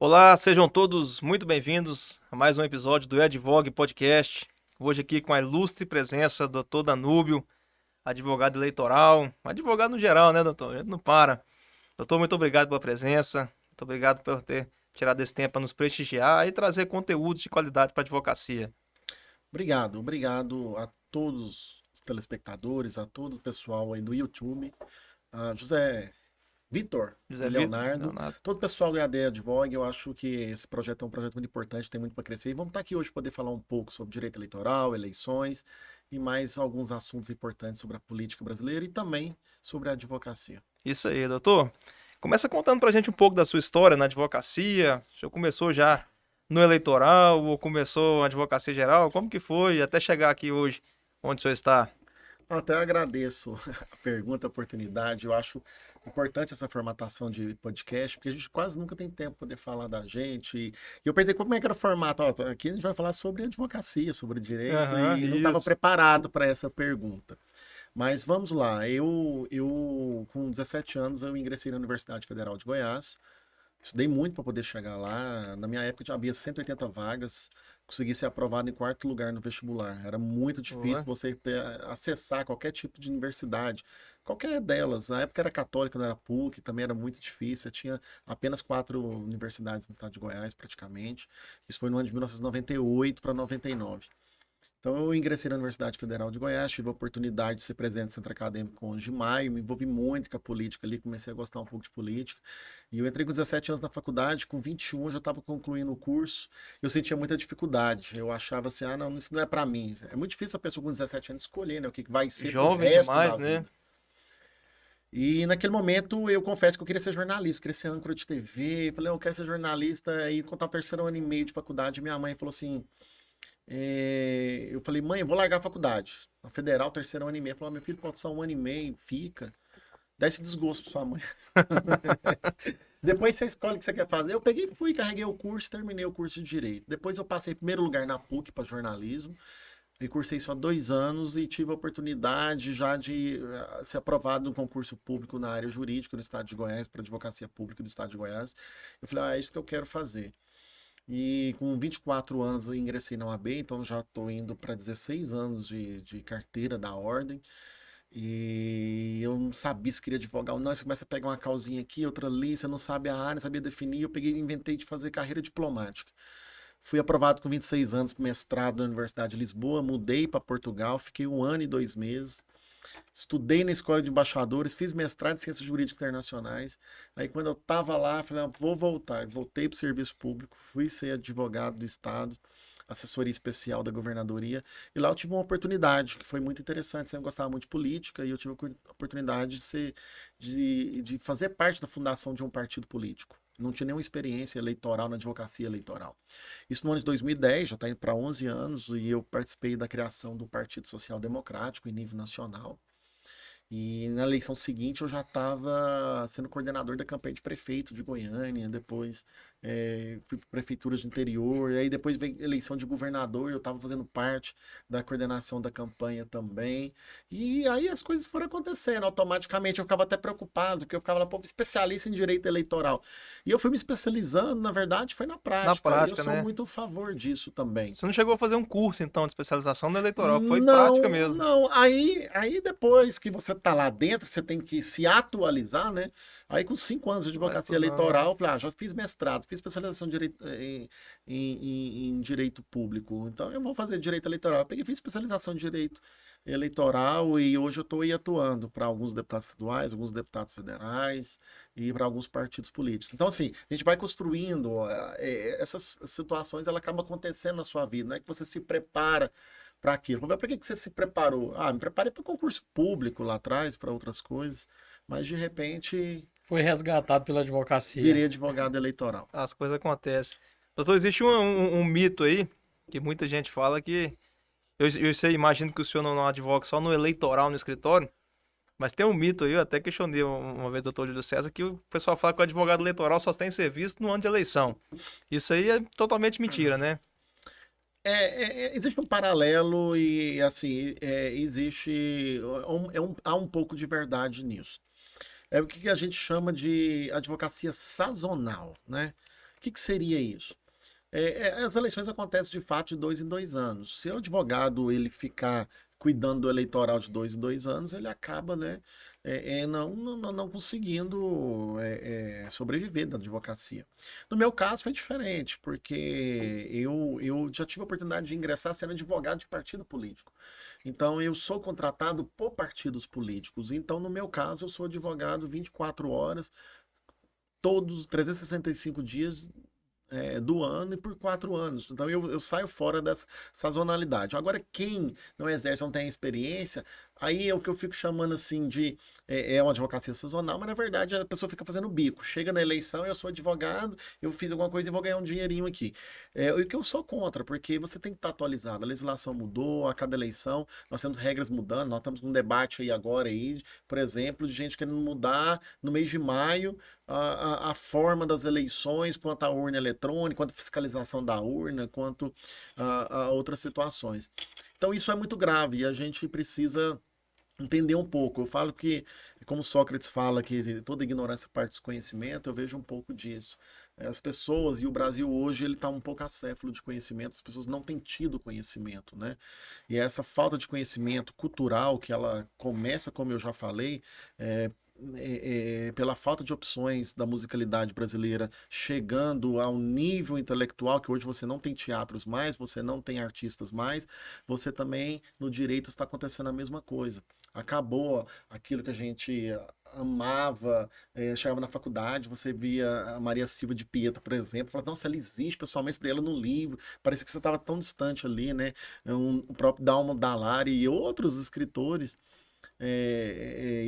Olá, sejam todos muito bem-vindos a mais um episódio do Advogue Podcast. Hoje aqui com a ilustre presença do Dr. Danúbio, advogado eleitoral, advogado no geral, né, doutor? A gente não para. Doutor, muito obrigado pela presença, muito obrigado por ter tirado esse tempo para nos prestigiar e trazer conteúdos de qualidade para a advocacia. Obrigado a todos os telespectadores, a todo o pessoal aí do YouTube, a José Vitor e José Vitor, Leonardo, Leonardo. todo o pessoal do EAD Advogue. Eu acho que esse projeto é um projeto muito importante, tem muito para crescer. E vamos estar aqui hoje para poder falar um pouco sobre direito eleitoral, eleições e mais alguns assuntos importantes sobre a política brasileira e também sobre a advocacia. Isso aí, doutor. Começa contando pra gente um pouco da sua história na advocacia. O senhor começou já no eleitoral ou começou na advocacia geral? Como que foi até chegar aqui hoje, onde o senhor está? Até agradeço a pergunta, a oportunidade. Eu acho importante essa formatação de podcast, porque a gente quase nunca tem tempo para poder falar da gente. E eu perguntei como é que era o formato. Ó, aqui a gente vai falar sobre advocacia, sobre direito, Aham, e não estava isso. preparado para essa pergunta. Mas vamos lá. Com 17 anos, eu ingressei na Universidade Federal de Goiás. Estudei muito para poder chegar lá. Na minha época já havia 180 vagas. Consegui ser aprovado em quarto lugar no vestibular. Era muito difícil Boa. acessar qualquer tipo de universidade. Qualquer delas. Na época era católica, não era PUC, também era muito difícil. Eu tinha apenas quatro universidades no estado de Goiás, praticamente. Isso foi no ano de 1998 para 99. Então, eu ingressei na Universidade Federal de Goiás, tive a oportunidade de ser presidente do Centro Acadêmico 11 de Maio, me envolvi muito com a política ali, comecei a gostar um pouco de política. E eu entrei com 17 anos na faculdade, com 21 eu já estava concluindo o curso. Eu sentia muita dificuldade. Eu achava assim, ah, não, isso não é para mim. É muito difícil a pessoa com 17 anos escolher, né, o que vai ser para o Jovem resto demais, da né? vida. E naquele momento eu confesso que eu queria ser jornalista, queria ser âncora de TV. Falei, eu quero ser jornalista. E quando eu estava no terceiro ano e meio de faculdade, minha mãe falou assim: eu falei, mãe, eu vou largar a faculdade. Na federal, terceiro ano e meio. Ela falou, meu filho, falta só um ano e meio, fica. Dá esse desgosto pra sua mãe. Depois você escolhe o que você quer fazer. Eu peguei, fui, carreguei o curso, terminei o curso de Direito. Depois eu passei em primeiro lugar na PUC para jornalismo. E cursei só 2 anos e tive a oportunidade já de ser aprovado no concurso público na área jurídica no estado de Goiás, para advocacia pública do estado de Goiás. Eu falei, ah, é isso que eu quero fazer. E com 24 anos eu ingressei na OAB, então já estou indo para 16 anos de carteira da ordem. E eu não sabia se queria advogar ou não. Você começa a pegar uma causinha aqui, outra ali, você não sabe a área, sabia definir. Eu peguei e inventei de fazer carreira diplomática. Fui aprovado com 26 anos para mestrado na Universidade de Lisboa, mudei para Portugal, fiquei 1 ano e 2 meses. Estudei na escola de embaixadores, fiz mestrado em ciências jurídicas internacionais. Aí quando eu estava lá, falei, ah, vou voltar. Voltei para o serviço público, fui ser advogado do Estado, assessoria especial da governadoria. E lá eu tive uma oportunidade que foi muito interessante. Eu gostava muito de política e eu tive a oportunidade de fazer parte da fundação de um partido político. Não tinha nenhuma experiência eleitoral na advocacia eleitoral. Isso no ano de 2010, já está indo para 11 anos, e eu participei da criação do Partido Social Democrático em nível nacional. E na eleição seguinte eu já estava sendo coordenador da campanha de prefeito de Goiânia, depois fui para prefeituras de interior, e aí depois veio eleição de governador, eu estava fazendo parte da coordenação da campanha também. E aí as coisas foram acontecendo, automaticamente eu ficava até preocupado, porque eu ficava lá, povo especialista em direito eleitoral. E eu fui me especializando, na verdade, foi na Na prática, e eu prática, sou né? muito a favor disso também. Você não chegou a fazer um curso, então, de especialização no eleitoral, foi prática Não, mesmo. não. Aí depois que você tá lá dentro, você tem que se atualizar, né? Aí com 5 anos de Vai advocacia estudando, né? eleitoral, eu falei, ah, já fiz mestrado, fiz especialização em em direito público, então eu vou fazer direito eleitoral. Eu peguei, fiz especialização em direito eleitoral e hoje eu estou aí atuando para alguns deputados estaduais, alguns deputados federais e para alguns partidos políticos. Então, assim, a gente vai construindo, essas situações, ela acaba acontecendo na sua vida, não é que você se prepara para aquilo. Vamos ver para que você se preparou? Ah, me preparei para concurso público lá atrás, para outras coisas, mas de repente Foi resgatado pela advocacia. virei advogado eleitoral. As coisas acontecem. Doutor, existe um mito aí, que muita gente fala que eu sei, imagino que o senhor não advoga só no eleitoral, no escritório, mas tem um mito aí, eu até questionei uma vez o doutor Júlio César, que o pessoal fala que o advogado eleitoral só tem serviço no ano de eleição. Isso aí é totalmente mentira, né? Existe um paralelo e, assim, há um pouco de verdade nisso. É o que a gente chama de advocacia sazonal, né? que seria isso? As eleições acontecem de fato de 2 em 2 anos. Se o advogado ele ficar cuidando do eleitoral de 2 em 2 anos, ele acaba, né, não conseguindo sobreviver da advocacia. No meu caso foi diferente, porque eu já tive a oportunidade de ingressar sendo advogado de partido político. Então eu sou contratado por partidos políticos. Então, no meu caso, eu sou advogado 24 horas, todos os 365 dias do ano e por 4 anos. Então eu saio fora dessa sazonalidade. Agora, quem não exerce, não tem experiência, aí é o que eu fico chamando assim de uma advocacia sazonal, mas na verdade a pessoa fica fazendo bico. Chega na eleição, eu sou advogado, eu fiz alguma coisa e vou ganhar um dinheirinho aqui. O que eu sou contra, porque você tem que estar atualizado. A legislação mudou a cada eleição, nós temos regras mudando, nós estamos num debate aí agora aí, por exemplo, de gente querendo mudar no mês de maio a forma das eleições, quanto à urna eletrônica, quanto à fiscalização da urna, quanto a outras situações. Então isso é muito grave e a gente precisa entender um pouco. Eu falo que, como Sócrates fala, que toda ignorância parte do desconhecimento, eu vejo um pouco disso. As pessoas, e o Brasil hoje, ele está um pouco acéfalo de conhecimento, as pessoas não têm tido conhecimento, né? E essa falta de conhecimento cultural, que ela começa, como eu já falei, pela falta de opções da musicalidade brasileira chegando ao nível intelectual, que hoje você não tem teatros mais, você não tem artistas mais, você também no direito está acontecendo a mesma coisa. Acabou aquilo que a gente amava, chegava na faculdade, você via a Maria Silva de Pieta, por exemplo, falava, nossa, ela existe, pessoalmente dela no livro, parecia que você estava tão distante ali, né? O próprio Dalmo Dallari e outros escritores.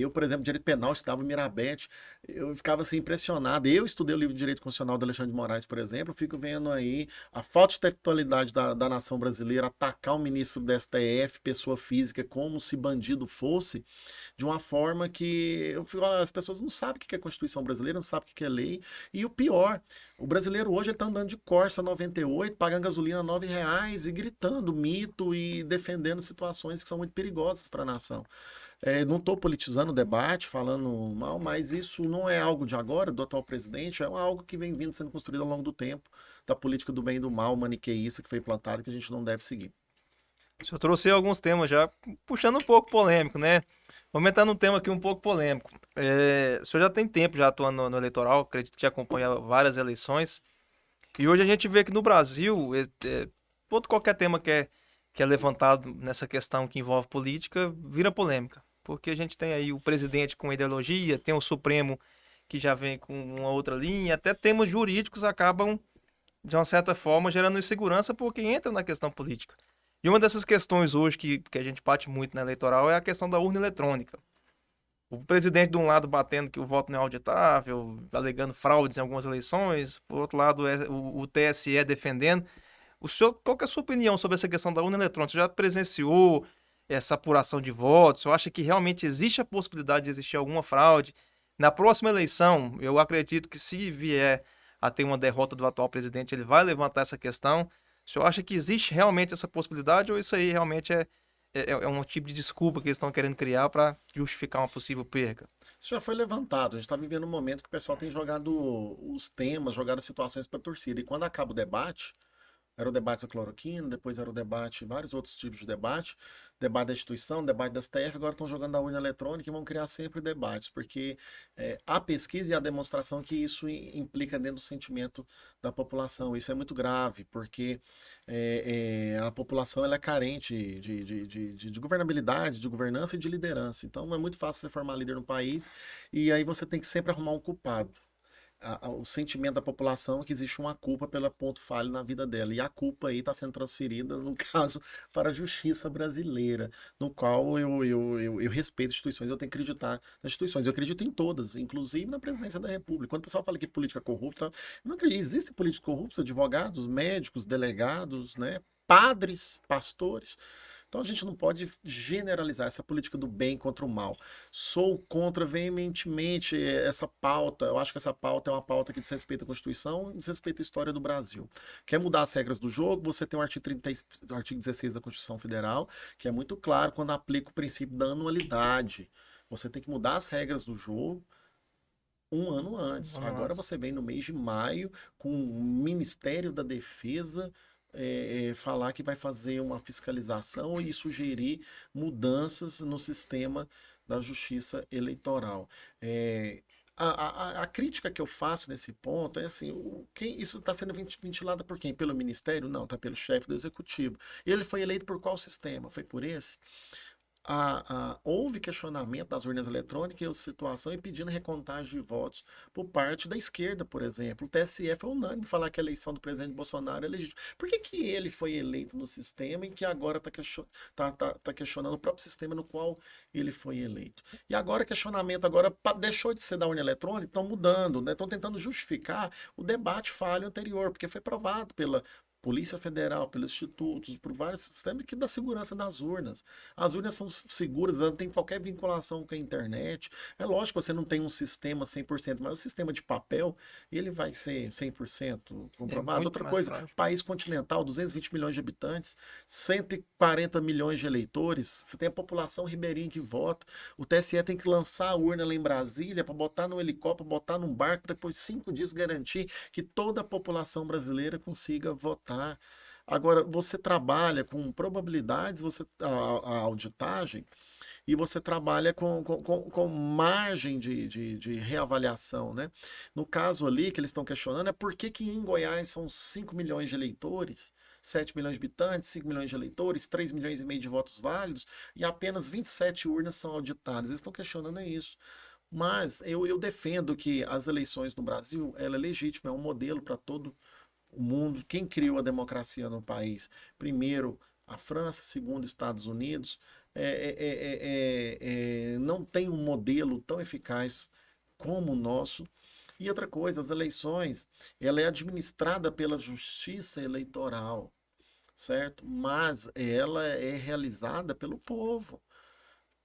Eu, por exemplo, direito penal, estudava o Mirabete, eu ficava assim impressionado. Eu estudei o livro de Direito Constitucional do Alexandre de Moraes, por exemplo, eu fico vendo aí a falta de intelectualidade da nação brasileira atacar o ministro do STF, pessoa física, como se bandido fosse, de uma forma que eu fico, as pessoas não sabem o que é Constituição brasileira, não sabem o que é lei. E o pior, o brasileiro hoje está andando de Corsa 98, pagando gasolina R$ 9 e gritando mito e defendendo situações que são muito perigosas para a nação. Não estou politizando o debate, falando mal, mas isso não é algo de agora, do atual presidente, é algo que vem vindo sendo construído ao longo do tempo, da política do bem e do mal maniqueísta que foi implantada, que a gente não deve seguir. O senhor trouxe alguns temas já, puxando um pouco polêmico, né? Vamos entrar num tema aqui um pouco polêmico. O senhor já tem tempo já atuando no eleitoral, acredito que já acompanha várias eleições. E hoje a gente vê que no Brasil, todo qualquer tema que é levantado nessa questão que envolve política, vira polêmica. Porque a gente tem aí o presidente com ideologia, tem o Supremo que já vem com uma outra linha, até temas jurídicos acabam, de uma certa forma, gerando insegurança porque entra na questão política. E uma dessas questões hoje que a gente bate muito na eleitoral é a questão da urna eletrônica. O presidente de um lado batendo que o voto não é auditável, alegando fraudes em algumas eleições, por outro lado o TSE defendendo. O senhor, qual que é a sua opinião sobre essa questão da urna eletrônica? Você já presenciou essa apuração de votos? Você acha que realmente existe a possibilidade de existir alguma fraude? Na próxima eleição, eu acredito que se vier a ter uma derrota do atual presidente, ele vai levantar essa questão. O senhor acha que existe realmente essa possibilidade ou isso aí realmente é um tipo de desculpa que eles estão querendo criar para justificar uma possível perca? Isso já foi levantado, a gente está vivendo um momento que o pessoal tem jogado os temas, jogado as situações para a torcida, e quando acaba o debate, era o debate da cloroquina, depois era o debate, vários outros tipos de debate da instituição, debate da STF, agora estão jogando a urna eletrônica e vão criar sempre debates, porque a pesquisa e a demonstração que isso implica dentro do sentimento da população. Isso é muito grave, porque a população ela é carente de governabilidade, de governança e de liderança. Então é muito fácil você formar líder no país e aí você tem que sempre arrumar um culpado. O sentimento da população é que existe uma culpa pelo ponto falho na vida dela. E a culpa aí está sendo transferida, no caso, para a justiça brasileira, no qual eu respeito instituições, eu tenho que acreditar nas instituições. Eu acredito em todas, inclusive na presidência da República. Quando o pessoal fala que política é corrupta, eu não acredito. Existem políticos corruptos, advogados, médicos, delegados, né? Padres, pastores. Então a gente não pode generalizar essa política do bem contra o mal. Sou contra veementemente essa pauta. Eu acho que essa pauta é uma pauta que desrespeita a Constituição e desrespeita a história do Brasil. Quer mudar as regras do jogo? Você tem o o artigo 16 da Constituição Federal, que é muito claro quando aplica o princípio da anualidade. Você tem que mudar as regras do jogo Um ano antes. Agora você vem no mês de maio com o Ministério da Defesa falar que vai fazer uma fiscalização e sugerir mudanças no sistema da justiça eleitoral. A crítica que eu faço nesse ponto é assim, isso está sendo ventilado por quem? Pelo Ministério? Não, está pelo chefe do Executivo. Ele foi eleito por qual sistema? Foi por esse? Houve questionamento das urnas eletrônicas e situação e pedindo recontagem de votos por parte da esquerda, por exemplo. O TSE foi unânime falar que a eleição do presidente Bolsonaro é legítima. Por que ele foi eleito no sistema em que agora está questionando o próprio sistema no qual ele foi eleito? E agora questionamento agora deixou de ser da urna eletrônica, estão mudando, né? Estão tentando justificar o debate falho anterior, porque foi provado pela Polícia Federal, pelos institutos, por vários sistemas que dá segurança das urnas. As urnas são seguras, não tem qualquer vinculação com a internet. É lógico que você não tem um sistema 100%, mas o sistema de papel, ele vai ser 100% comprovado. Outra coisa, prático. País continental, 220 milhões de habitantes, 140 milhões de eleitores, você tem a população ribeirinha que vota. O TSE tem que lançar a urna lá em Brasília para botar no helicóptero, botar num barco, para depois de 5 dias garantir que toda a população brasileira consiga votar. Agora, você trabalha com probabilidades, a auditagem, e você trabalha com margem de reavaliação, né? No caso ali que eles estão questionando é por que em Goiás são 5 milhões de eleitores, 7 milhões de habitantes, 5 milhões de eleitores, 3 milhões e meio de votos válidos e apenas 27 urnas são auditadas. Eles estão questionando isso. Mas eu defendo que as eleições no Brasil, ela é legítima, é um modelo para todo o mundo. Quem criou a democracia no país? Primeiro, a França, segundo, Estados Unidos. Não tem um modelo tão eficaz como o nosso. E outra coisa, as eleições, ela é administrada pela Justiça Eleitoral, certo? Mas ela é realizada pelo povo.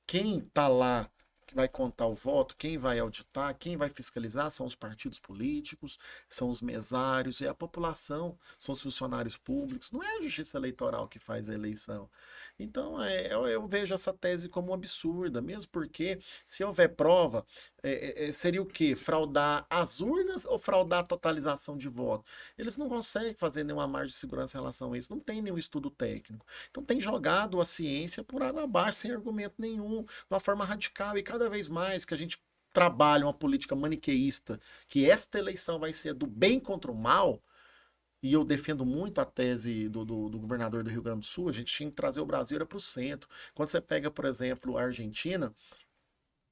Quem está lá que vai contar o voto, quem vai auditar, quem vai fiscalizar são os partidos políticos, são os mesários, é a população, são os funcionários públicos, não é a justiça eleitoral que faz a eleição. Então, eu vejo essa tese como absurda, mesmo porque, se houver prova, seria o quê? Fraudar as urnas ou fraudar a totalização de voto? Eles não conseguem fazer nenhuma margem de segurança em relação a isso, não tem nenhum estudo técnico. Então, tem jogado a ciência por água abaixo, sem argumento nenhum, de uma forma radical, e cada vez mais que a gente trabalha uma política maniqueísta, que esta eleição vai ser do bem contra o mal, e eu defendo muito a tese do governador do Rio Grande do Sul, a gente tinha que trazer o Brasil para o centro. Quando você pega, por exemplo, a Argentina,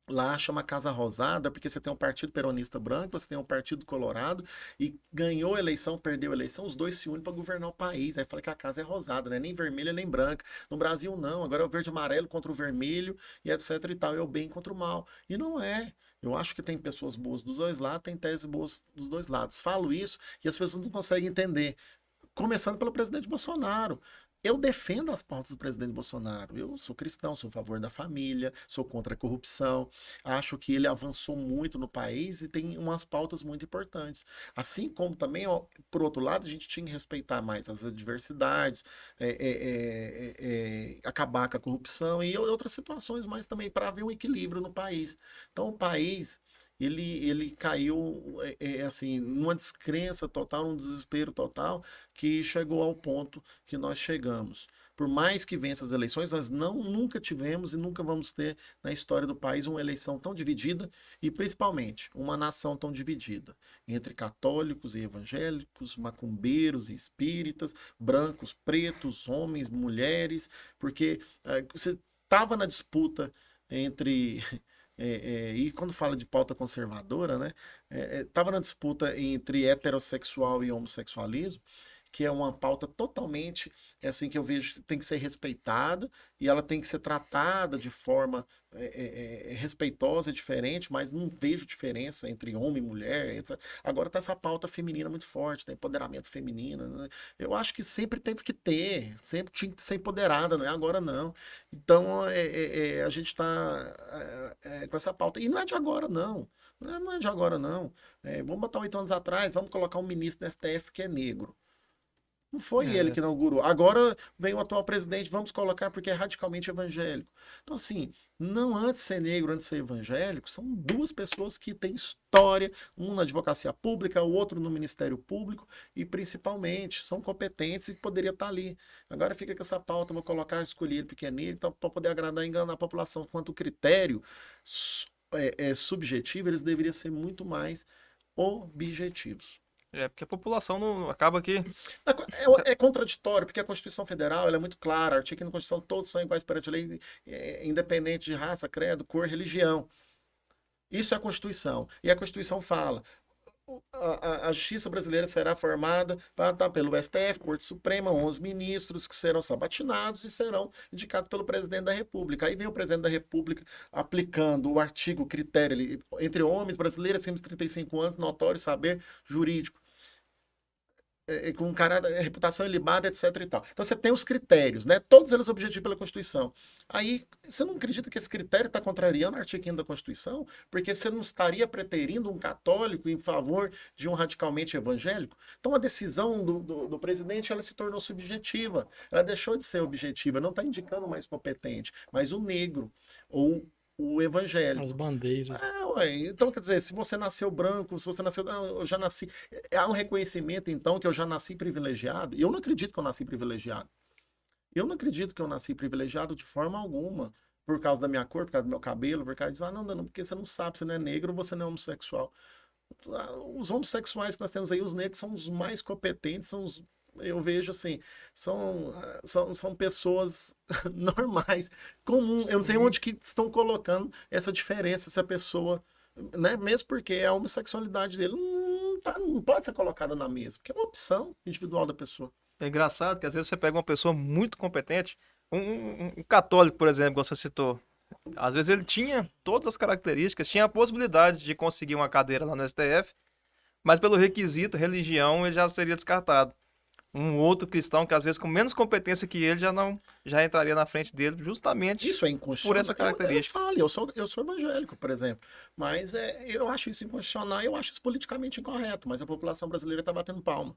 lá chama Casa Rosada, porque você tem um partido peronista branco, você tem um partido colorado, e ganhou a eleição, perdeu a eleição, os dois se unem para governar o país. Aí fala que a casa é rosada, né? Nem vermelha, nem branca. No Brasil, não. Agora é o verde e amarelo contra o vermelho, e etc e tal. É o bem contra o mal. E não é. Eu acho que tem pessoas boas dos dois lados, tem teses boas dos dois lados. Falo isso e as pessoas não conseguem entender. Começando pelo presidente Bolsonaro. Eu defendo as pautas do presidente Bolsonaro. Eu sou cristão, sou a favor da família, sou contra a corrupção. Acho que ele avançou muito no país e tem umas pautas muito importantes. Assim como também, ó, por outro lado, a gente tinha que respeitar mais as adversidades, acabar com a corrupção e outras situações mais também para haver um equilíbrio no país. Então, o país ele caiu assim, numa descrença total, num desespero total, que chegou ao ponto que nós chegamos. Por mais que vença as eleições, nós nunca tivemos e nunca vamos ter na história do país uma eleição tão dividida e, principalmente, uma nação tão dividida entre católicos e evangélicos, macumbeiros e espíritas, brancos, pretos, homens, mulheres, porque você estava na disputa entre... e quando fala de pauta conservadora, né, estava na disputa entre heterossexual e homossexualismo, que é uma pauta totalmente, assim, que eu vejo tem que ser respeitada e ela tem que ser tratada de forma respeitosa e diferente, mas não vejo diferença entre homem e mulher, etc. Agora está essa pauta feminina muito forte, né? Empoderamento feminino, né? Eu acho que sempre teve que ter, sempre tinha que ser empoderada, não é agora não. Então a gente está com essa pauta. E não é de agora, não. Não é de agora, não. Vamos botar 8 anos atrás, vamos colocar um ministro do STF que é negro. Não foi ele que inaugurou. Agora vem o atual presidente, vamos colocar porque é radicalmente evangélico. Então, assim, não antes ser negro, antes ser evangélico, são duas pessoas que têm história, um na advocacia pública, o outro no Ministério Público, e principalmente são competentes e poderia estar ali. Agora fica com essa pauta, vou colocar, escolher porque é negro, então, para poder agradar e enganar a população. Quanto o critério subjetivo, eles deveriam ser muito mais objetivos. Porque a população não acaba que. É contraditório, porque a Constituição Federal ela é muito clara, o artigo da Constituição, todos são iguais perante a lei, independente de raça, credo, cor, religião. Isso é a Constituição. E a Constituição fala: a justiça brasileira será formada pelo STF, Corte Suprema, 11 ministros que serão sabatinados e serão indicados pelo presidente da República. Aí vem o presidente da República aplicando o artigo, critério, entre homens brasileiros acima de 35 anos, notório saber jurídico. Com reputação ilibada, etc e tal. Então você tem os critérios, né? Todos eles objetivos pela Constituição. Aí, você não acredita que esse critério está contrariando o artigo 5º da Constituição? Porque você não estaria preterindo um católico em favor de um radicalmente evangélico? Então a decisão do presidente, ela se tornou subjetiva. Ela deixou de ser objetiva, não está indicando mais competente, mas o negro ou o evangélico. As bandeiras. Então, quer dizer, se você nasceu branco, se você nasceu. Eu já nasci. Há um reconhecimento, então, que eu já nasci privilegiado. E eu não acredito que eu nasci privilegiado. Eu não acredito que eu nasci privilegiado de forma alguma. Por causa da minha cor, por causa do meu cabelo, por causa disso. Não, porque você não sabe, você não é negro, você não é homossexual. Os homossexuais que nós temos aí, os negros, são os mais competentes, eu vejo assim, são pessoas normais, comuns. Eu não sei onde que estão colocando essa diferença, se a pessoa, né? Mesmo porque a homossexualidade dele não pode ser colocada na mesa, porque é uma opção individual da pessoa. É engraçado que às vezes você pega uma pessoa muito competente, um católico, por exemplo, como você citou. Às vezes ele tinha todas as características, tinha a possibilidade de conseguir uma cadeira lá no STF, mas pelo requisito religião ele já seria descartado. Um outro cristão que às vezes com menos competência que ele já entraria na frente dele justamente Isso é por inconstitucional. essa característica. Eu sou evangélico, por exemplo, mas eu acho isso inconstitucional, eu acho isso politicamente incorreto, mas a população brasileira está batendo palma.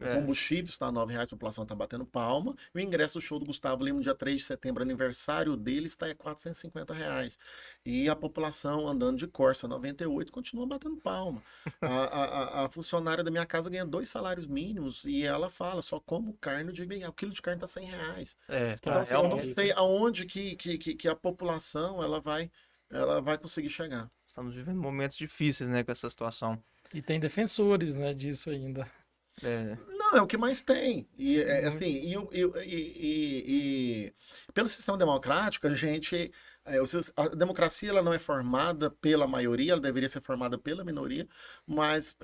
O combustível está a R$9, a população está batendo palma. O ingresso do show do Gustavo Lima no dia 3 de setembro, aniversário dele, está a R$450. E a população andando de Corsa 98 continua batendo palma. A funcionária da minha casa ganha 2 salários mínimos e ela fala, só como carne de bem. O quilo de carne está R$100. Então, assim, eu não sei aonde que a população ela vai conseguir chegar. Estamos vivendo momentos difíceis, né, com essa situação. E tem defensores, né, disso ainda. Não, é o que mais tem. E assim, pelo sistema democrático, a democracia ela não é formada pela maioria, ela deveria ser formada pela minoria, mas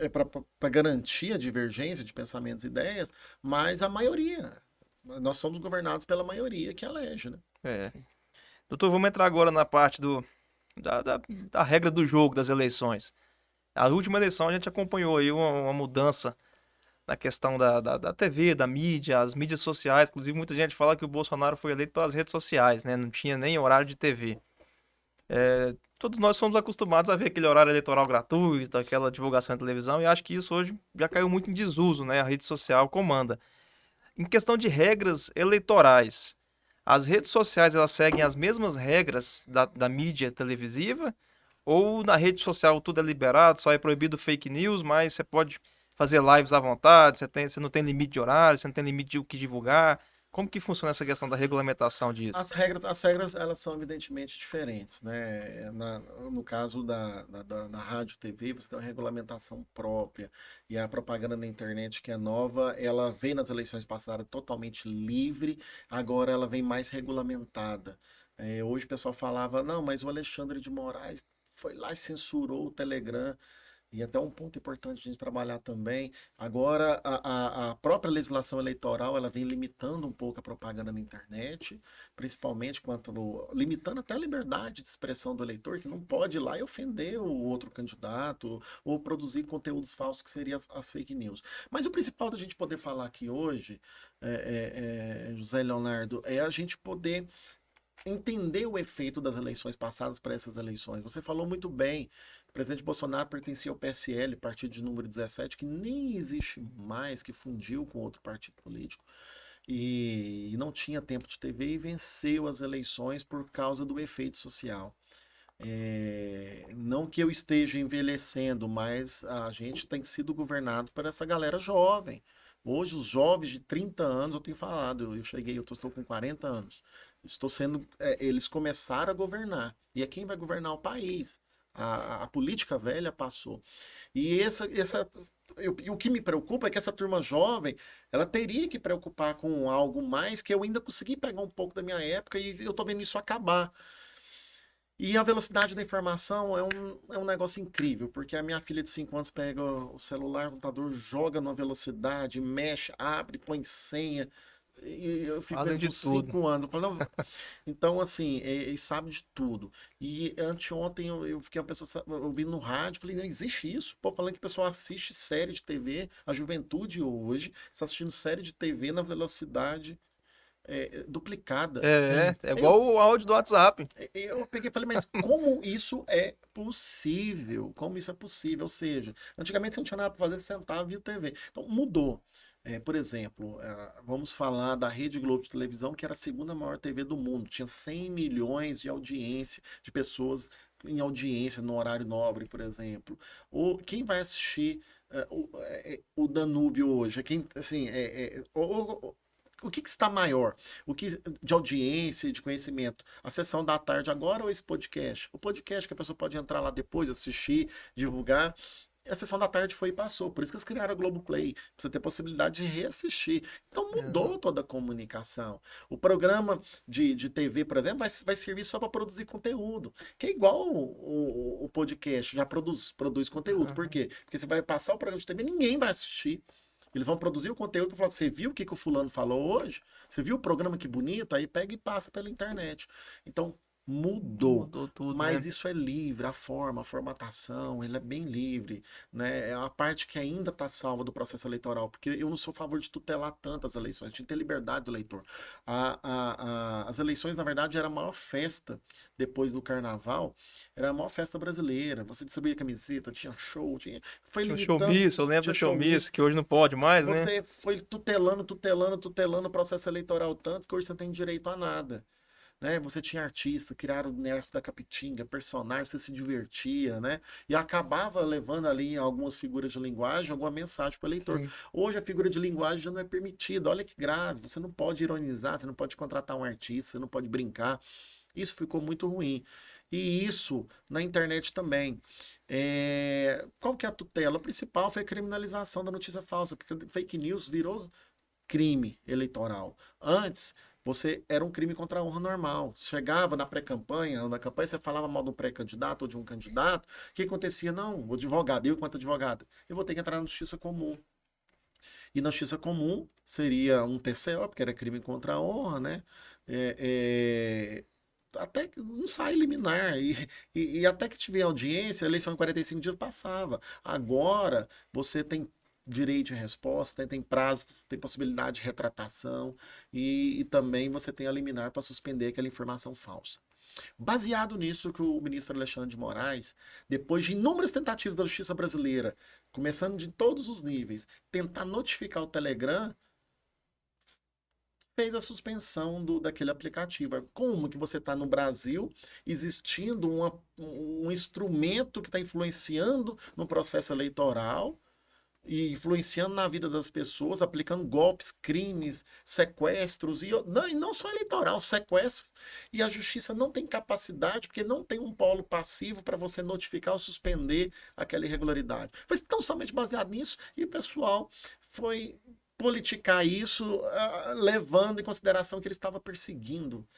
para garantir a divergência de pensamentos e ideias, mas a maioria. Nós somos governados pela maioria que elege, né? Doutor, vamos entrar agora na parte da regra do jogo das eleições. A última eleição a gente acompanhou aí uma mudança na questão da TV, da mídia, as mídias sociais. Inclusive, muita gente fala que o Bolsonaro foi eleito pelas redes sociais, né? Não tinha nem horário de TV. Todos nós somos acostumados a ver aquele horário eleitoral gratuito, aquela divulgação na televisão, e acho que isso hoje já caiu muito em desuso, né? A rede social comanda. Em questão de regras eleitorais, as redes sociais elas seguem as mesmas regras da mídia televisiva? Ou na rede social tudo é liberado, só é proibido fake news, mas você pode fazer lives à vontade, você não tem limite de horário, você não tem limite de o que divulgar. Como que funciona essa questão da regulamentação disso? As regras elas são evidentemente diferentes, né? No caso da rádio e TV, você tem uma regulamentação própria. E a propaganda na internet, que é nova, ela veio nas eleições passadas totalmente livre, agora ela vem mais regulamentada. Hoje o pessoal falava, não, mas o Alexandre de Moraes foi lá e censurou o Telegram. E até um ponto importante de a gente trabalhar também. Agora, a própria legislação eleitoral, ela vem limitando um pouco a propaganda na internet, principalmente limitando até a liberdade de expressão do eleitor, que não pode ir lá e ofender o outro candidato, ou produzir conteúdos falsos, que seriam as fake news. Mas o principal da gente poder falar aqui hoje, José Leonardo, é a gente poder entender o efeito das eleições passadas para essas eleições. Você falou muito bem presidente Bolsonaro pertencia ao PSL, partido de número 17, que nem existe mais, que fundiu com outro partido político. E não tinha tempo de TV e venceu as eleições por causa do efeito social. Não que eu esteja envelhecendo, mas a gente tem sido governado por essa galera jovem. Hoje, os jovens de 30 anos, eu tenho falado, eu estou com 40 anos. Estou sendo. Eles começaram a governar. E é quem vai governar o país. A política velha passou. E o que me preocupa é que essa turma jovem, ela teria que preocupar com algo mais que eu ainda consegui pegar um pouco da minha época e eu estou vendo isso acabar. E a velocidade da informação é um negócio incrível, porque a minha filha de 5 anos pega o celular, o computador, joga numa velocidade, mexe, abre, põe senha. E eu fico Fazem vendo de com tudo. 5 anos. Eu falo, não. Então, assim, ele sabe de tudo. E anteontem eu fiquei uma pessoa ouvindo no rádio, falei, não existe isso. Pô, falando que o pessoal assiste série de TV, a juventude hoje está assistindo série de TV na velocidade duplicada. Sim. É Eu igual o áudio do WhatsApp. eu peguei e falei, mas como isso é possível? Como isso é possível? Ou seja, antigamente você não tinha nada para fazer, você sentava e via TV. Então mudou. Por exemplo, vamos falar da Rede Globo de televisão, que era a segunda maior TV do mundo. Tinha 100 milhões de audiência, de pessoas em audiência no horário nobre, por exemplo. Ou quem vai assistir o Danúbio hoje? Quem, assim, o que está maior? O que de audiência, de conhecimento? A sessão da tarde agora ou esse podcast? O podcast que a pessoa pode entrar lá depois, assistir, divulgar. A sessão da tarde foi e passou. Por isso que eles criaram a Globoplay. Pra você ter possibilidade de reassistir. Então Exato. mudou toda a comunicação. O programa de TV, por exemplo, vai servir só para produzir conteúdo. Que é igual o podcast, já produz conteúdo. Por Aham. quê? Porque você vai passar o programa de TV, ninguém vai assistir. Eles vão produzir o conteúdo para falar, você viu o que o fulano falou hoje? Você viu o programa que bonito? Aí pega e passa pela internet. Então, mudou. Mudou tudo, Mas né? isso é livre, a forma, a formatação, ele é bem livre, né? É a parte que ainda está salva do processo eleitoral, porque eu não sou a favor de tutelar tantas eleições, de ter liberdade do eleitor. As eleições, na verdade, era a maior festa depois do carnaval, era a maior festa brasileira. Você distribuía camiseta, tinha show, foi Tinha um limitando, showmício, eu lembro tinha do showmício, showmício. que hoje não pode mais, né? Você foi tutelando o processo eleitoral tanto que hoje você não tem direito a nada. Né? Você tinha artista, criaram o Nerds da Capitinga, personagem, você se divertia, né? E acabava levando ali algumas figuras de linguagem, alguma mensagem para o eleitor. Sim. Hoje a figura de linguagem já não é permitida. Olha que grave, você não pode ironizar, você não pode contratar um artista, você não pode brincar. Isso ficou muito ruim. E isso na internet também. Qual que é a tutela? A principal foi a criminalização da notícia falsa, porque fake news virou crime eleitoral. Antes, você era um crime contra a honra normal. Chegava na pré-campanha, na campanha você falava mal de um pré-candidato ou de um candidato, o que acontecia? Não, o advogado, eu enquanto advogado, eu vou ter que entrar na justiça comum. E na justiça comum seria um TCO, porque era crime contra a honra, né? É, até que não sai liminar. E até que tiver audiência, a eleição em 45 dias passava. Agora, você tem direito de resposta, tem prazo, tem possibilidade de retratação e também você tem a liminar para suspender aquela informação falsa. Baseado nisso que o ministro Alexandre de Moraes, depois de inúmeras tentativas da justiça brasileira, começando de todos os níveis, tentar notificar o Telegram, fez a suspensão daquele aplicativo. Como que você está no Brasil, existindo um instrumento que está influenciando no processo eleitoral e influenciando na vida das pessoas, aplicando golpes, crimes, sequestros, e não só eleitoral, sequestros, e a justiça não tem capacidade, porque não tem um polo passivo para você notificar ou suspender aquela irregularidade. Foi tão somente baseado nisso, e o pessoal foi politicar isso, levando em consideração que ele estava perseguindo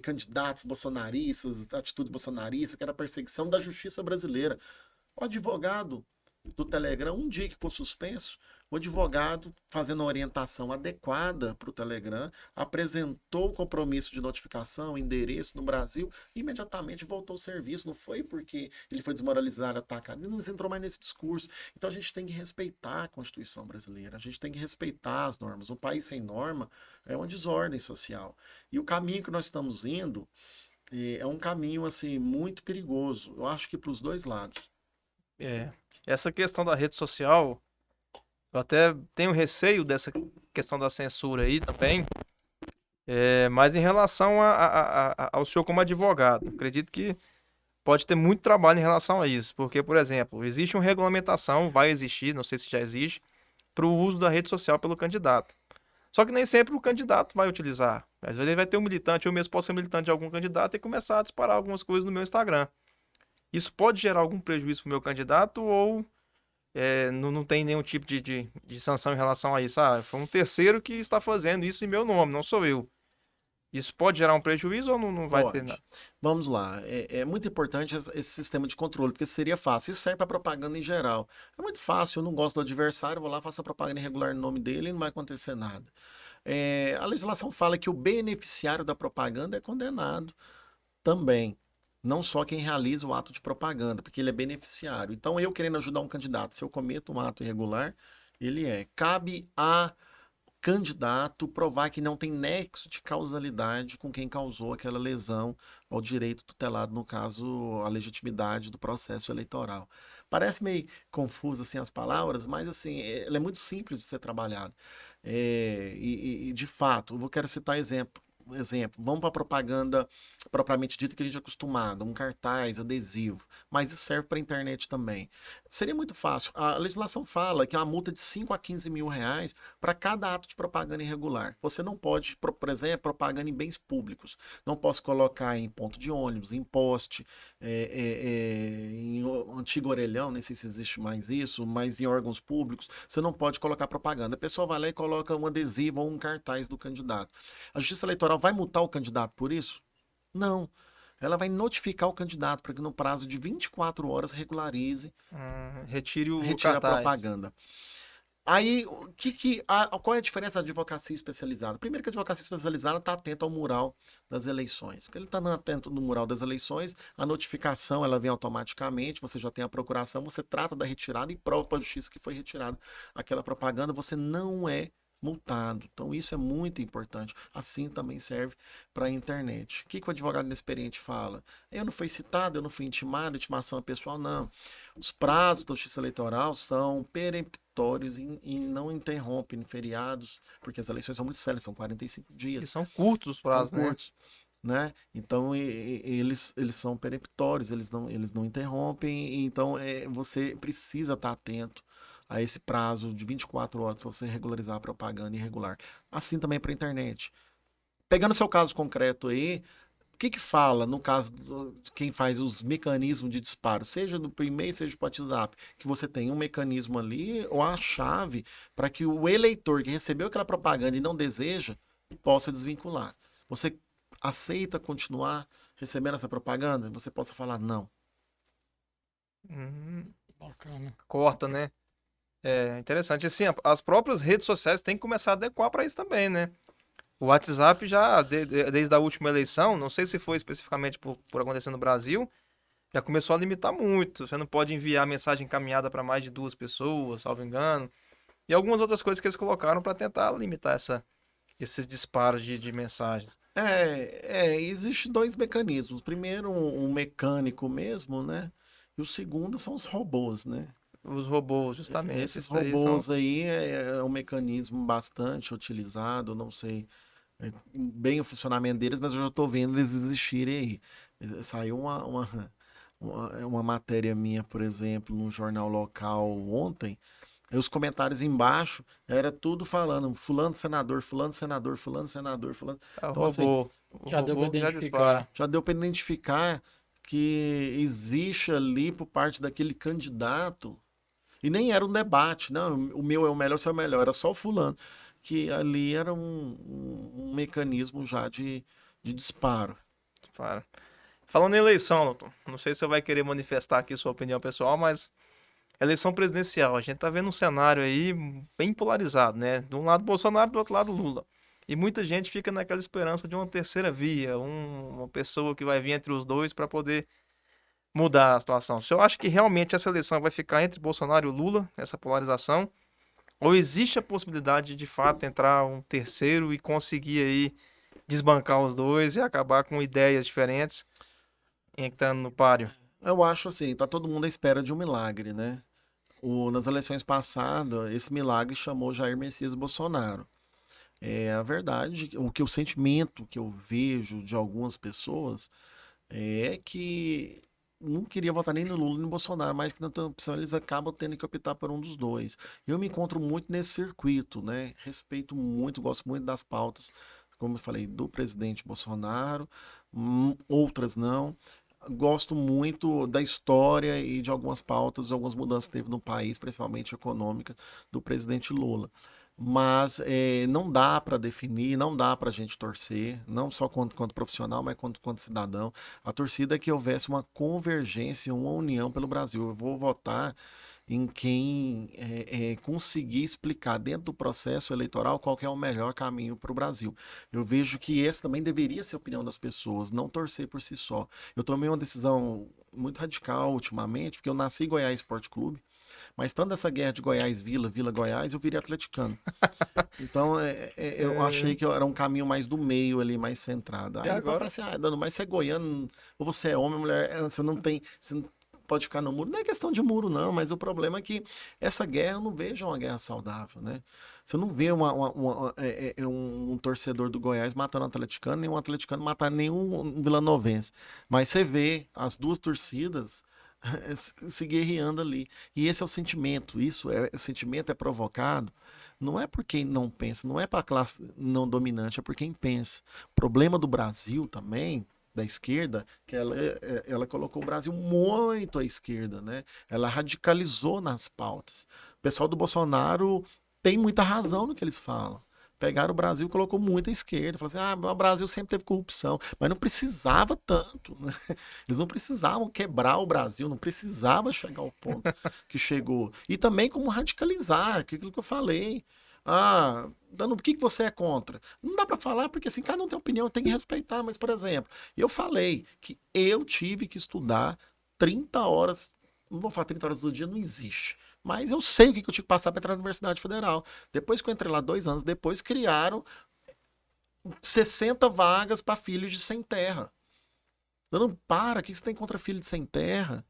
candidatos bolsonaristas, atitudes bolsonaristas, que era a perseguição da justiça brasileira. O advogado do Telegram, um dia que for suspenso, o advogado, fazendo a orientação adequada para o Telegram, apresentou o compromisso de notificação, endereço no Brasil, e imediatamente voltou ao serviço. Não foi porque ele foi desmoralizado, atacado, ele não entrou mais nesse discurso. Então a gente tem que respeitar a Constituição brasileira, a gente tem que respeitar as normas. Um país sem norma é uma desordem social. E o caminho que nós estamos indo é um caminho assim muito perigoso. Eu acho que para os dois lados. É. Essa questão da rede social, eu até tenho receio dessa questão da censura aí também, mas em relação ao senhor como advogado, acredito que pode ter muito trabalho em relação a isso, porque, por exemplo, existe uma regulamentação, vai existir, não sei se já existe, para o uso da rede social pelo candidato. Só que nem sempre o candidato vai utilizar. Às vezes ele vai ter um militante, eu mesmo posso ser militante de algum candidato e começar a disparar algumas coisas no meu Instagram. Isso pode gerar algum prejuízo para o meu candidato ou não tem nenhum tipo de sanção em relação a isso? Ah, foi um terceiro que está fazendo isso em meu nome, não sou eu. Isso pode gerar um prejuízo ou não vai ter nada? Pode. Vamos lá. É muito importante esse sistema de controle, porque seria fácil. Isso serve para propaganda em geral. É muito fácil. Eu não gosto do adversário, vou lá, faço a propaganda irregular no nome dele e não vai acontecer nada. A legislação fala que o beneficiário da propaganda é condenado também. Não só quem realiza o ato de propaganda, porque ele é beneficiário. Então, eu querendo ajudar um candidato, se eu cometo um ato irregular, ele é. Cabe a candidato provar que não tem nexo de causalidade com quem causou aquela lesão ao direito tutelado, no caso, a legitimidade do processo eleitoral. Parece meio confuso assim as palavras, mas assim, ela é muito simples de ser trabalhada. De fato, eu quero citar exemplo, vamos para a propaganda propriamente dita que a gente é acostumado, um cartaz, adesivo, mas isso serve para a internet também. Seria muito fácil. A legislação fala que é uma multa de 5 a 15 mil reais para cada ato de propaganda irregular. Você não pode, por exemplo, propaganda em bens públicos. Não posso colocar em ponto de ônibus, em poste, em antigo orelhão, nem sei se existe mais isso, mas em órgãos públicos. Você não pode colocar propaganda. A pessoa vai lá e coloca um adesivo ou um cartaz do candidato. A Justiça Eleitoral vai multar o candidato por isso? Não. Ela vai notificar o candidato para que no prazo de 24 horas regularize, Retire o retire a cartaz. propaganda. Aí, qual é a diferença da advocacia especializada? Primeiro que a advocacia especializada está atenta ao mural das eleições. Porque ele está atento no mural das eleições, a notificação ela vem automaticamente, você já tem a procuração, você trata da retirada e prova para a justiça que foi retirada aquela propaganda, você não é multado. Então isso é muito importante. Assim também serve para a internet. O que o advogado inexperiente fala? Eu não fui citado, eu não fui intimado, intimação é pessoal, não. Os prazos da justiça eleitoral são peremptórios e não interrompem feriados, porque as eleições são muito sérias, são 45 E dias, são curtos os são prazos, né? curtos. Né? Então eles são peremptórios, eles não interrompem, então você precisa estar atento a esse prazo de 24 horas para você regularizar a propaganda irregular. Assim também para a internet. Pegando seu caso concreto aí, o que fala no caso de quem faz os mecanismos de disparo, seja no e-mail, seja no WhatsApp, que você tem um mecanismo ali ou a chave para que o eleitor que recebeu aquela propaganda e não deseja possa desvincular. Você aceita continuar recebendo essa propaganda? Você possa falar não. Hum, Bacana. corta, né? É interessante. Assim, as próprias redes sociais têm que começar a adequar para isso também, né? O WhatsApp já, desde a última eleição, não sei se foi especificamente por acontecer no Brasil, já começou a limitar muito. Você não pode enviar mensagem encaminhada para mais de duas pessoas, salvo engano. E algumas outras coisas que eles colocaram para tentar limitar esses disparos de mensagens. Existem dois mecanismos. Primeiro, um mecânico mesmo, né? E o segundo são os robôs, né? Os robôs, justamente. Esses Isso aí são. robôs aí é um mecanismo bastante utilizado, não sei bem o funcionamento deles, mas eu já estou vendo eles existirem aí. Saiu uma matéria minha, por exemplo, num jornal local ontem, e os comentários embaixo era tudo falando fulano senador, fulano senador, fulano senador, fulano. É o Então, assim, robô. O Já deu para robô que já dispara. identificar. já deu para identificar que existe ali por parte daquele candidato e nem era um debate, não, o meu é o melhor, o seu é o melhor, era só o fulano. Que ali era um mecanismo já de disparo. Dispara. Falando em eleição, Doutor, não sei se você vai querer manifestar aqui sua opinião pessoal, mas eleição presidencial, a gente tá vendo um cenário aí bem polarizado, né? De um lado Bolsonaro, do outro lado Lula. E muita gente fica naquela esperança de uma terceira via, uma pessoa que vai vir entre os dois para poder mudar a situação. O senhor acha que realmente essa eleição vai ficar entre Bolsonaro e Lula, essa polarização? Ou existe a possibilidade de fato entrar um terceiro e conseguir aí desbancar os dois e acabar com ideias diferentes entrando no páreo. Eu acho assim, tá todo mundo à espera de um milagre, né? Nas eleições passadas, esse milagre chamou Jair Messias Bolsonaro. É a verdade, o sentimento que eu vejo de algumas pessoas é que não queria votar nem no Lula nem no Bolsonaro, mas que na opção eles acabam tendo que optar por um dos dois. Eu me encontro muito nesse circuito, né? Respeito muito, gosto muito das pautas, como eu falei, do presidente Bolsonaro, outras não. Gosto muito da história e de algumas pautas, de algumas mudanças que teve no país, principalmente econômica, do presidente Lula. Mas não dá para definir, não dá para a gente torcer, não só quanto profissional, mas quanto cidadão. A torcida é que houvesse uma convergência, uma união pelo Brasil. Eu vou votar em quem conseguir explicar dentro do processo eleitoral qual que é o melhor caminho para o Brasil. Eu vejo que esse também deveria ser a opinião das pessoas, não torcer por si só. Eu tomei uma decisão muito radical ultimamente, porque eu nasci em Goiás Esporte Clube, mas tanto essa guerra de Goiás Vila, Vila Goiás, eu virei atleticano. Então, eu achei que era um caminho mais do meio ali, mais centrado. Aí E eu agora? falei assim, Dano, mas você é goiano, ou você é homem, mulher, você não tem, você não pode ficar no muro. Não é questão de muro, não, mas o problema é que essa guerra, eu não vejo uma guerra saudável, né? Você não vê um torcedor do Goiás matando um atleticano, nem um atleticano matar nenhum vilanovense. Mas você vê as duas torcidas se guerreando ali. E esse é o sentimento. O sentimento é provocado. Não é por quem não pensa, não é para a classe não dominante, é por quem pensa. O problema do Brasil também, da esquerda, que ela colocou o Brasil muito à esquerda, né? Ela radicalizou nas pautas. O pessoal do Bolsonaro tem muita razão no que eles falam. Pegaram o Brasil e colocou muito à esquerda. Falaram assim, o Brasil sempre teve corrupção. Mas não precisava tanto, né? Eles não precisavam quebrar o Brasil, não precisava chegar ao ponto que chegou. E também como radicalizar, aquilo que eu falei. Dando, o que você é contra? Não dá para falar, porque assim, cada um tem opinião, tem que respeitar. Mas, por exemplo, eu falei que eu tive que estudar 30 horas, não vou falar 30 horas do dia, não existe. Mas eu sei o que eu tinha que passar para entrar na Universidade Federal. Depois que eu entrei lá 2 anos depois, criaram 60 vagas para filhos de sem terra. Não, o que você tem contra filho de sem terra?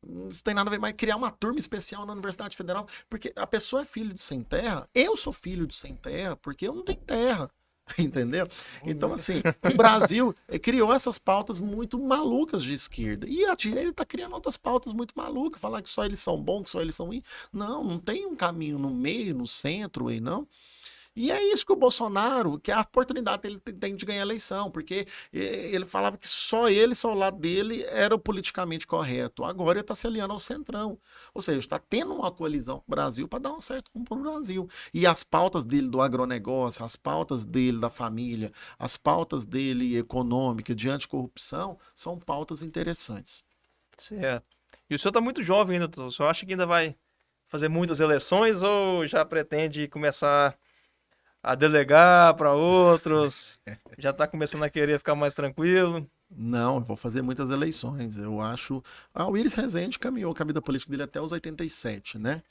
Não tem nada a ver mais criar uma turma especial na Universidade Federal, porque a pessoa é filho de sem terra, eu sou filho de sem terra, porque eu não tenho terra. Entendeu? Então, assim, o Brasil criou essas pautas muito malucas de esquerda. E a direita está criando outras pautas muito malucas, falar que só eles são bons, que só eles são ruins. Não tem um caminho no meio, no centro aí, não. E é isso que o Bolsonaro, que é a oportunidade que ele tem de ganhar a eleição, porque ele falava que só o lado dele era o politicamente correto. Agora ele está se aliando ao Centrão. Ou seja, está tendo uma coalizão com o Brasil para dar um certo rumo para o Brasil. E as pautas dele do agronegócio, as pautas dele da família, as pautas dele econômica, de anticorrupção, são pautas interessantes. Certo. E o senhor está muito jovem ainda, doutor. O senhor acha que ainda vai fazer muitas eleições ou já pretende começar a delegar para outros? Já está começando a querer ficar mais tranquilo? Não, eu vou fazer muitas eleições. Eu acho. O Iris Rezende caminhou com a vida política dele até os 87, né?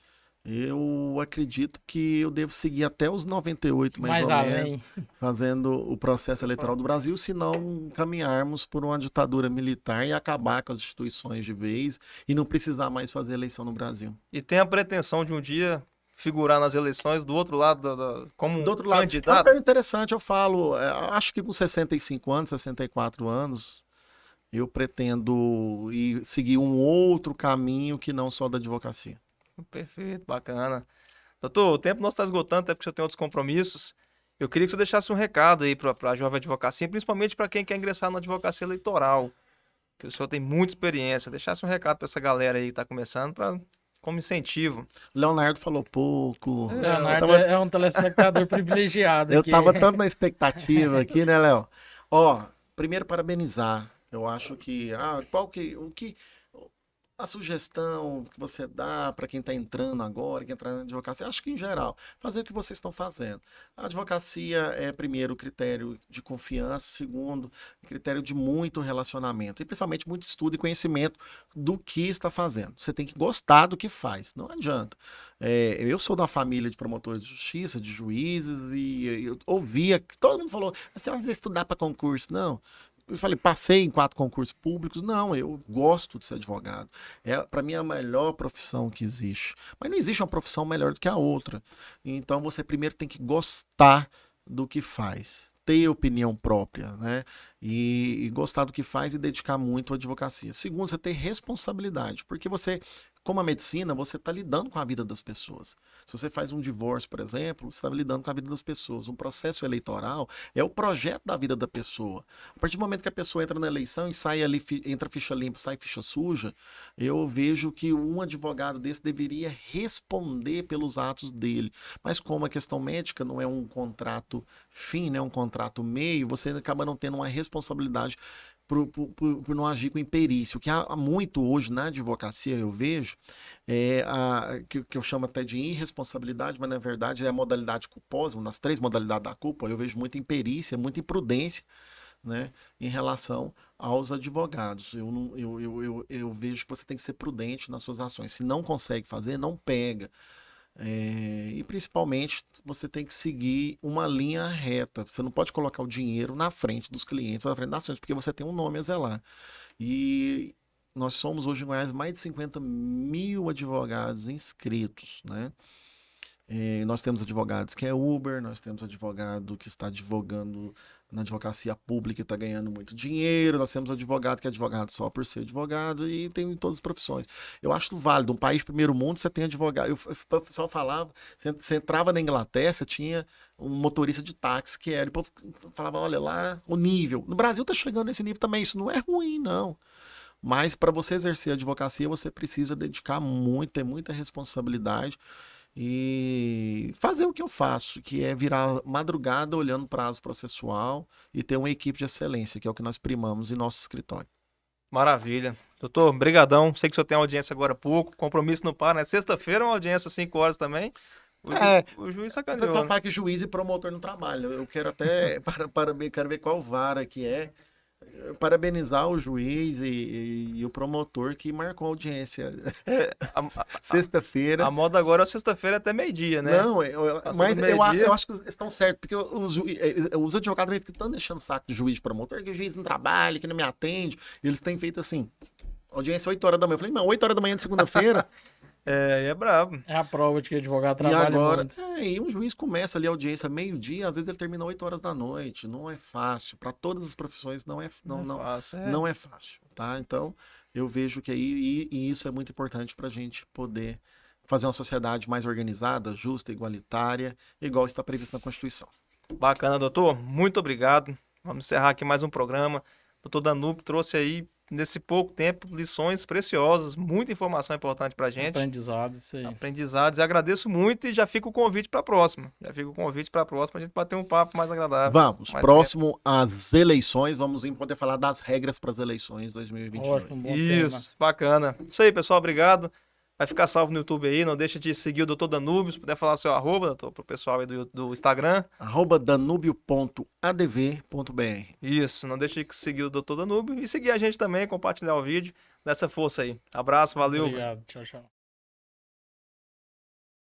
Eu acredito que eu devo seguir até os 98, mais ou menos, fazendo o processo eleitoral do Brasil, se não caminharmos por uma ditadura militar e acabar com as instituições de vez e não precisar mais fazer eleição no Brasil. E tem a pretensão de um dia figurar nas eleições do outro lado, como do outro lado, candidato? É uma pergunta interessante, eu falo, acho que com 65 anos, 64 anos, eu pretendo seguir um outro caminho que não só da advocacia. Perfeito, bacana. Doutor, o tempo nosso está esgotando, até porque o senhor tem outros compromissos. Eu queria que o senhor deixasse um recado aí para a jovem advocacia, principalmente para quem quer ingressar na advocacia eleitoral, que o senhor tem muita experiência. Deixasse um recado para essa galera aí que está começando, como incentivo. Leonardo falou pouco. Leonardo é um telespectador privilegiado eu aqui. tava tanto na expectativa aqui, né, Léo? Primeiro parabenizar. Eu acho que A sugestão que você dá para quem está entrando agora, quem entra na advocacia, acho que em geral, fazer o que vocês estão fazendo. A advocacia é, primeiro, critério de confiança, segundo, critério de muito relacionamento, e principalmente muito estudo e conhecimento do que está fazendo. Você tem que gostar do que faz, não adianta. Eu sou da família de promotores de justiça, de juízes, e eu ouvia que todo mundo falou, você vai estudar para concurso. Não. Eu falei, passei em 4 concursos públicos. Não, eu gosto de ser advogado. Para mim é a melhor profissão que existe. Mas não existe uma profissão melhor do que a outra. Então você primeiro tem que gostar do que faz. Ter opinião própria, né? E gostar do que faz e dedicar muito à advocacia. Segundo, você ter responsabilidade. Porque você, como a medicina, você está lidando com a vida das pessoas. Se você faz um divórcio, por exemplo, você está lidando com a vida das pessoas. Um processo eleitoral é o projeto da vida da pessoa. A partir do momento que a pessoa entra na eleição e sai ali, entra ficha limpa, sai ficha suja, eu vejo que um advogado desse deveria responder pelos atos dele. Mas como a questão médica não é um contrato fim, né, um contrato meio, você acaba não tendo uma responsabilidade por não agir com imperícia. O que há muito hoje na advocacia, eu vejo, que eu chamo até de irresponsabilidade, mas na verdade é a modalidade culposa, uma das 3 modalidades da culpa. Eu vejo muita imperícia, muita imprudência, né, em relação aos advogados. Eu vejo que você tem que ser prudente nas suas ações. Se não consegue fazer, não pega. E principalmente você tem que seguir uma linha reta. Você não pode colocar o dinheiro na frente dos clientes ou na frente das ações, porque você tem um nome a zelar. E nós somos hoje em Goiás mais de 50 mil advogados inscritos, né? Nós temos advogados que é Uber, nós temos advogado que está advogando na advocacia pública e está ganhando muito dinheiro, nós temos advogado que é advogado só por ser advogado e tem em todas as profissões. Eu acho válido, um país primeiro mundo, você tem advogado. O pessoal falava, você entrava na Inglaterra, você tinha um motorista de táxi que era, e o povo falava, olha lá, o nível. No Brasil está chegando nesse nível também, isso não é ruim, não. Mas para você exercer a advocacia, você precisa dedicar muito, ter muita responsabilidade e fazer o que eu faço, que é virar madrugada olhando prazo processual e ter uma equipe de excelência, que é o que nós primamos em nosso escritório. Maravilha. Doutor, brigadão. Sei que o senhor tem audiência agora há pouco, compromisso não para, né? Sexta-feira uma audiência às 5 horas também. O juiz O sacaneou, pessoal né? fala que juiz e promotor não trabalham. Eu quero até, quero ver qual vara que é, parabenizar o juiz e o promotor que marcou a audiência. Sexta-feira. A moda agora é sexta-feira até meio-dia, né? Não, Passou mas do meio-dia. eu acho que eles estão certos, porque os advogados ficam tanto deixando saco de juiz de promotor, que o juiz não trabalha, que não me atende. Eles têm feito assim, audiência 8 horas da manhã. Eu falei, não, 8 horas da manhã de segunda-feira. É brabo. É a prova de que advogado E trabalha agora, muito. e um juiz começa ali a audiência meio-dia, às vezes ele termina 8 horas da noite. Não é fácil. Para todas as profissões não é Fácil, não é fácil, tá? Então, eu vejo que aí, e isso é muito importante para a gente poder fazer uma sociedade mais organizada, justa, igualitária, igual está previsto na Constituição. Bacana, doutor. Muito obrigado. Vamos encerrar aqui mais um programa. Doutor Danúbio trouxe aí, nesse pouco tempo, lições preciosas, muita informação importante pra gente. Aprendizado, isso aí. Aprendizados. E agradeço muito e já fica o convite para a próxima. Já fica o convite para a próxima, pra gente bater um papo mais agradável. Vamos, mais próximo às eleições, vamos poder falar das regras para as eleições 2022. Ótimo, bom Isso, bacana. Isso aí, pessoal, obrigado. Vai ficar salvo no YouTube aí, não deixa de seguir o Dr. Danúbio, se puder falar seu arroba, doutor, pro pessoal aí do Instagram. @danubio.adv.br. Isso, não deixa de seguir o Dr. Danúbio e seguir a gente também, compartilhar o vídeo, dessa força aí. Abraço, valeu. Obrigado, tchau, tchau.